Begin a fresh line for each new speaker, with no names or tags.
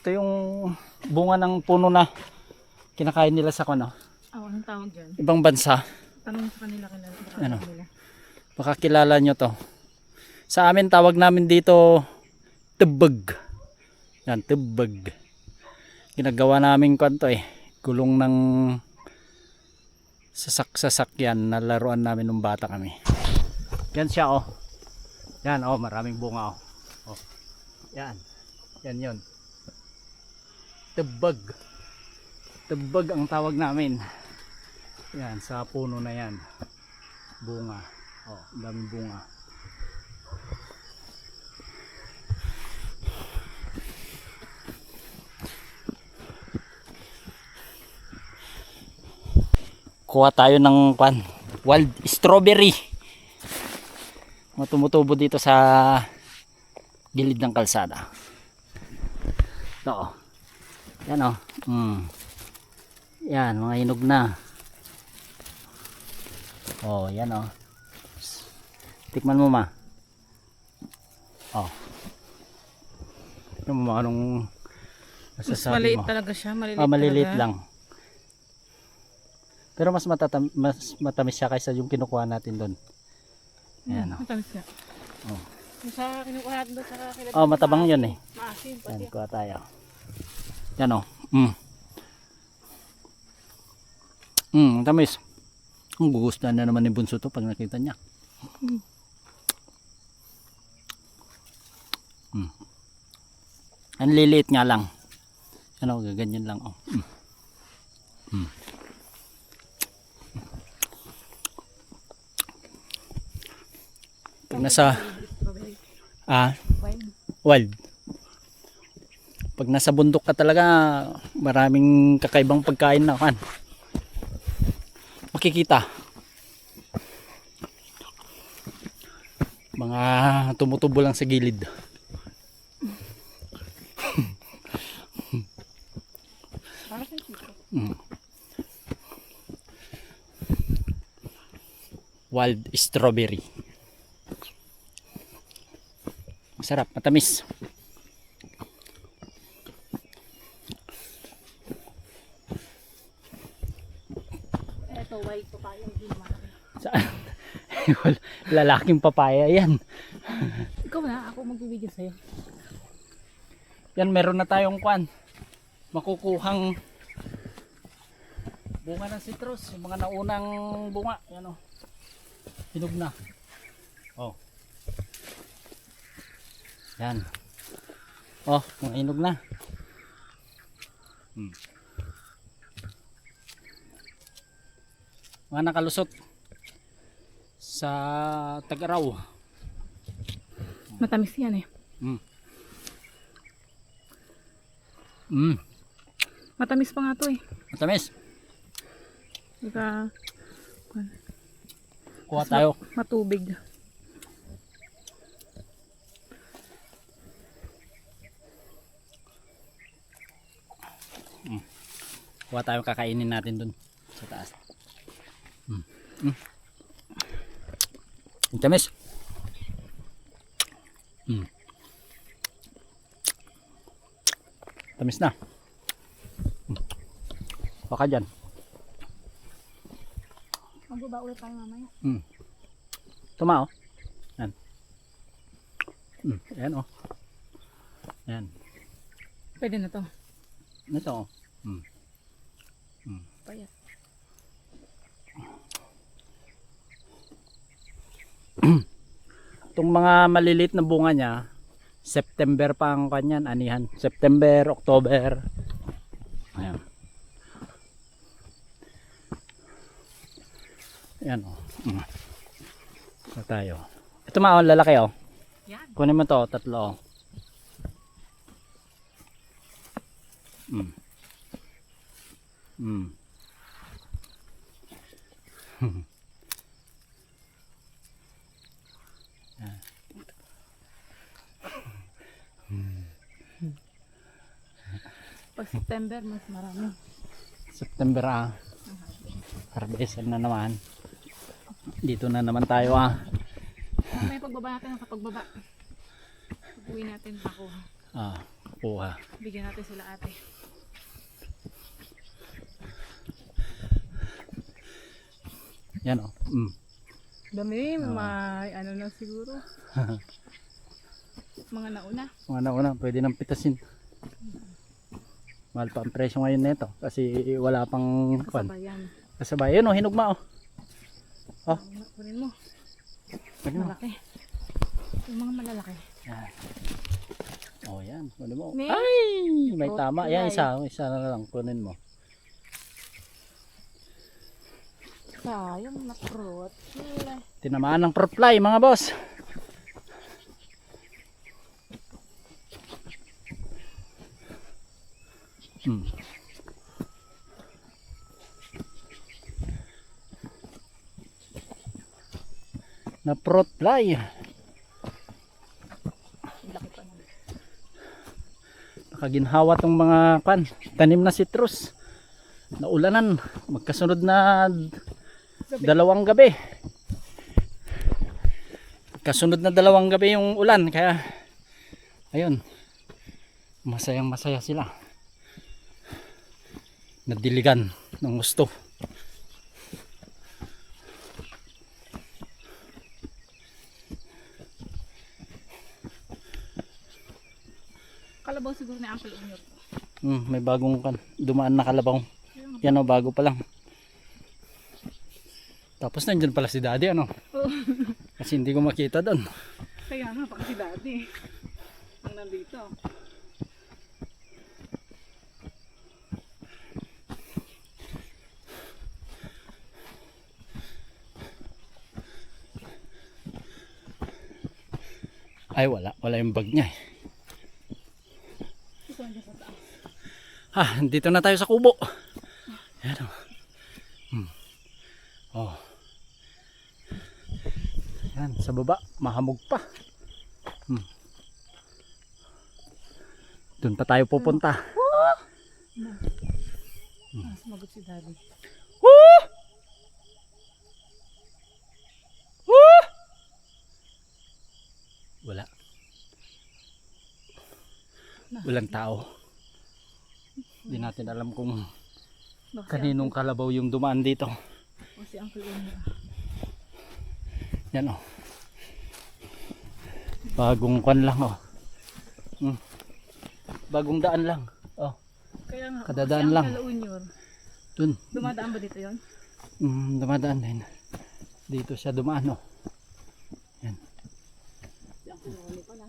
Ito yung bunga ng puno na kinakain nila sa kuno.
Oh, anong tawag dyan?
Ibang bansa.
Tanong sa kanila kilala.
Ano? Baka kilala nyo to. Sa amin tawag namin dito tubag. Yan, tubag. Ginagawa namin kanto gulong ng sasakyan na laruan namin nung bata kami. Yan siya oh. Yan oh, maraming bunga oh. Oh. Yan. Yan yun. Tubag. Tubag ang tawag namin. Yan, sa puno na yan. Bunga. Oh, daming bunga. Kuha tayo ng wild strawberry. Tumutubo dito sa gilid ng kalsada. Ito oh. Yan oh. Yan, mga hinog na. Oh, yan oh. Tikman mo ma. Oh. Yung mga anong
Mas
masasabi
maliit
mo?
talaga siya. Maliliit,
Maliliit
talaga.
lang. Pero mas matamis siya kaysa yung kinukuha natin doon. Ayan o.
Matamis nga.
Oh.
Yung sa kinukuha natin doon sa kilala.
Oh, matabang yun eh.
Maasim
Yan,
pati.
kuha tayo. Yan o. Tamis. Ang gugustuhan na naman ni Bunso to pag nakita niya. Ang liliit nga lang. Ano, gaganyan lang oh. Pag nasa wild. Pag nasa bundok ka talaga, maraming kakaibang pagkain na kan. Makikita. Mga tumutubo lang sa gilid. Wild strawberry. Masarap, matamis.
Ito, white papaya.
Saan? Lalaking papaya yan.
Ikaw na, ako magbibigyan sa'yo.
Yan, meron na tayong makukuhang bunga ng citrus. Yung mga naunang bunga. Yan o. Hinog na. Oh. Yan. Oh, mga hinog na. Mga nakalusot sa Tag-Araw.
Matamis yan eh. Matamis pa nga to eh.
Matamis.
Saka
Kuha tayo.
matubig.
Kuha tayo, kakainin natin dun sa taas. Ang tamis. Tamis na. Baka dyan.
Magbaba ulit tayo mamaya.
Tuma oh. Yan. Ayan oh. Yan.
Pwede na to.
Ito oh.
Payat.
Itong mga maliliit na bunga niya, September pa ang kanyan, anihan. September, October. Ayan. Ayan o. Ito tayo. Ito ma, lalaki o.
Yan.
Kunin mo to, tatlo o.
Pag September, mas marami.
September harvestan na naman. Dito na naman tayo
May pagbaba natin sa pagbaba. Pag-uwi natin makuha.
kuha.
Bigyan natin sila ate.
Yan o.
Dami, may ano na siguro. Mga nauna.
Mga nauna, pwede nang pitasin. Mahal pa ang presyo ngayon nito kasi wala pang kwan.
Kasabayan.
Kasabay. Yun o, hinugma o. Oh.
Kunin mo.
Pwede mo.
Malaki. Yung mga malalaki.
Yan. Oh, yan. Kunin mo.
May-
Ay! May
Fruit
tama.
fly.
Yan, isa na lang. Kunin mo.
Sayang na fruit.
Tinamaan ng fruit fly, mga boss. Na fruit fly.
Laki pa naman.
Nakaginhawa tong mga tanim na citrus. Naulanan. Magkasunod na dalawang gabi. Kasunod na dalawang gabi yung ulan. Kaya, ayun. Masayang masaya sila. Nadiligan ng gusto.
Kalabaw siguro ni Uncle Unyor.
May bagong dumaan na kalabaw. Yan o, bago pa lang. Tapos nandiyan pala si daddy, ano?
Oo.
Kasi hindi ko makita doon.
Kaya nga, baka si daddy. Ang nandito.
Ay, wala yung bag niya eh.
Ito nandiyan sa taas.
Dito na tayo sa kubo. Ayan o. Oh. Yan, sa baba, mahamog pa. Doon pa tayo pupunta.
Sumagot si daddy.
Woo! Woo! Wala. Walang tao. Hindi natin alam kung
Baka
kaninong kalabaw yung dumaan dito.
o si Uncle Unyor.
Yan o. Bagong kwan lang o. Bagong daan lang. Oh,
Kaya nga,
Kadadaan
si
lang.
Uncle Unyor.
dun.
Dumadaan ba dito yon?
Dumadaan din. Dito siya dumaan o. Yan.
Si Uncle Unyor pala.